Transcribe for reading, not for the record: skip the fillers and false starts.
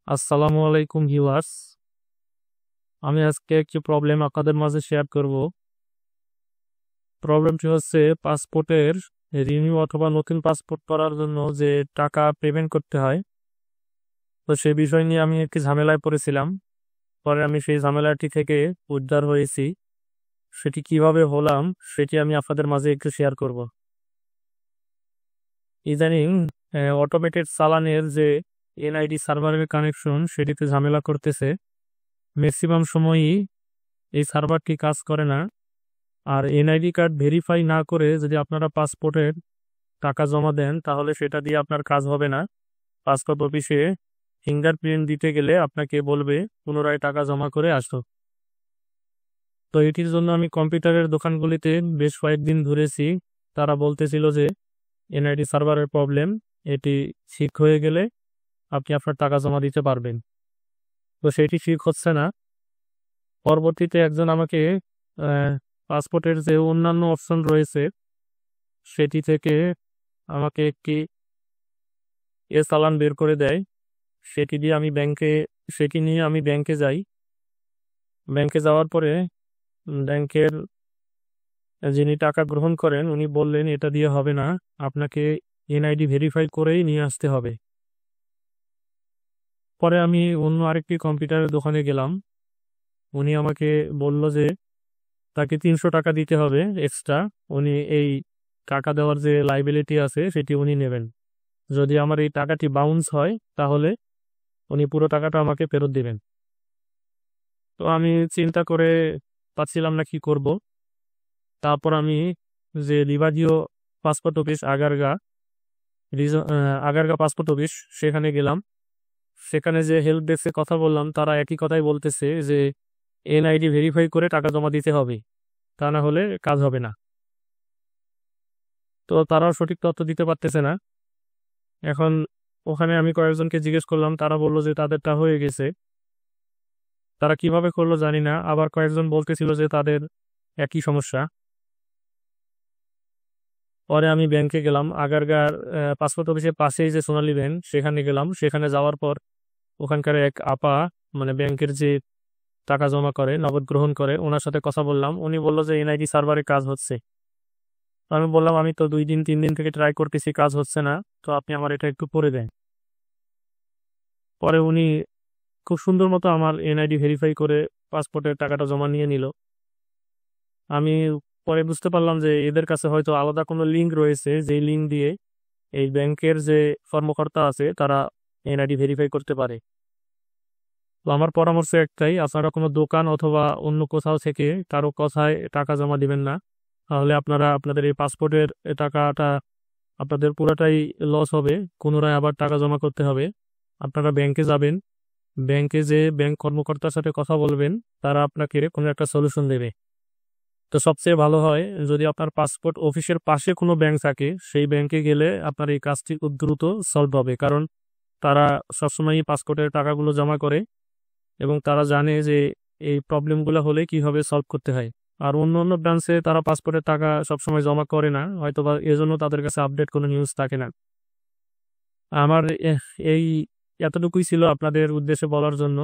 আসসালামু আলাইকুম ভিউয়ার্স। আমি আজকে একটি প্রবলেম আপনাদের মাঝে শেয়ার করব। প্রবলেমটি হচ্ছে পাসপোর্টের রিনিউ অথবা নতুন পাসপোর্ট করার জন্য যে টাকা পেমেন্ট করতে হয়, তো সেই বিষয় নিয়ে আমি একটি ঝামেলায় পড়েছিলাম। পরে আমি সেই ঝামেলাটি থেকে উদ্ধার হয়েছি। সেটি কিভাবে হলাম সেটি আমি আপনাদের মাঝে একটু শেয়ার করব। ইদানিং অটোমেটেড চালানের যে এনআইডি সার্ভারের কানেকশন সেটিতে ঝামেলা করতেছে। ম্যাক্সিমাম সময়ই এই সার্ভারটি কাজ করে না। আর এনআইডি কার্ড ভেরিফাই না করে যদি আপনারা পাসপোর্টের টাকা জমা দেন তাহলে সেটা দিয়ে আপনার কাজ হবে না। পাসপোর্ট অফিসে ফিঙ্গারপ্রিন্ট দিতে গেলে আপনাকে বলবে পুনরায় টাকা জমা করে আসো। তো এটির জন্য আমি কম্পিউটারের দোকানগুলিতে বেশ কয়েকদিন ঘুরেছি। তারা বলতেছিল যে এনআইডি সার্ভারের প্রবলেম, এটি ঠিক হয়ে গেলে আপনি আপনার টাকা জমা দিতে পারবেন। তো সেটি ঠিক হচ্ছে না। পরবর্তীতে একজন আমাকে পাসপোর্টের যে অন্যান্য অপশন রয়েছে সেটি থেকে আমাকে একটি চালান বের করে দেয়। সেটি দিয়ে আমি ব্যাংকে সেটি নিয়ে আমি ব্যাংকে যাই। ব্যাংকে যাওয়ার পরে ব্যাংকের যিনি টাকা গ্রহণ করেন উনি বললেন এটা দিয়ে হবে না, আপনাকে এনআইডি ভেরিফাই করেই নিয়ে আসতে হবে। পরে আমি অন্য আরেকটি কম্পিউটারের দোকানে গেলাম। উনি আমাকে বলল যে তাকে 300 টাকা দিতে হবে এক্সট্রা। উনি এই টাকা দেওয়ার যে লাইবিলিটি আছে সেটি উনি নেবেন। যদি আমার এই টাকাটি বাউন্স হয় তাহলে উনি পুরো টাকাটা আমাকে ফেরত দিবেন। তো আমি চিন্তা করে পাচ্ছিলাম না কি করব। তারপর আমি যে বিভাগীয় passport office Agargaon passport office সেখানে গেলাম। সেখানে যে হেল্প ডেস্কে কথা বললাম তারা একই কথাই বলতেছে যে এনআইডি ভেরিফাই করে টাকা জমা দিতে হবে, তা না হলে কাজ হবে না। তো তারাও সঠিক তথ্য দিতে পারতেছে না। এখন ওখানে আমি কয়েকজনকে জিজ্ঞেস করলাম, তারা বললো যে তাদেরটা হয়ে গেছে। তারা কিভাবে করলো জানি না। আবার কয়েকজন বলতেছিল যে তাদের একই সমস্যা। পরে আমি ব্যাংকে গেলাম, আগারগার পাসপোর্ট অফিসের পাশেই যে সোনালী ব্যাংক সেখানে গেলাম। সেখানে যাওয়ার পর ওখানকার এক আপা, মানে ব্যাংকের যে টাকা জমা করে নগদ গ্রহণ করে, ওনার সাথে কথা বললাম। উনি বললো যে এনআইডি সার্ভারে কাজ হচ্ছে। তো আমি বললাম আমি তো 2 দিন 3 দিন থেকে ট্রাই করতেছি, কাজ হচ্ছে না, তো আপনি আমার এটা একটু করে দেন। পরে উনি খুব সুন্দর মতো আমার এনআইডি ভেরিফাই করে পাসপোর্টের টাকাটা জমা নিয়ে নিল। আমি পরে বুঝতে পারলাম যে এদের কাছে হয়তো আলাদা কোনো লিঙ্ক রয়েছে, যেই লিঙ্ক দিয়ে এই ব্যাংকের যে কর্মকর্তা আছে তারা এনআইডি ভেরিফাই করতে পারে। তো আমার পরামর্শ একটাই, আপনারা কোনো দোকান অথবা অন্য কোথাও থেকে কারো কথায় টাকা জমা দিবেন না। তাহলে আপনারা আপনাদের এই পাসপোর্টের টাকাটা আপনাদের পুরোটাই লস হবে। পুনরায় আবার টাকা জমা করতে হবে। আপনারা ব্যাংকে যাবেন, ব্যাংকে যে ব্যাংক কর্মকর্তার সাথে কথা বলবেন, তারা আপনাকে কোনো একটা সলিউশন দেবে। তো সবচেয়ে ভালো হয় যদি আপনার পাসপোর্ট অফিসের পাশে কোনো ব্যাংক থাকে, সেই ব্যাংকে গেলে আপনার এই কাজটি খুব দ্রুত সলভ হবে। কারণ তারা সবসময়ই পাসপোর্টের টাকাগুলো জমা করে এবং তারা জানে যে এই প্রবলেমগুলো হলে কিভাবে সলভ করতে হয়। আর অন্য অন্য ব্রাঞ্চে তারা পাসপোর্টের টাকা সবসময় জমা করে না, হয়তো বা এজন্য তাদের কাছে আপডেট কোনো নিউজ থাকে না। আমার এই এতটুকুই ছিল আপনাদের উদ্দেশ্যে বলার জন্য।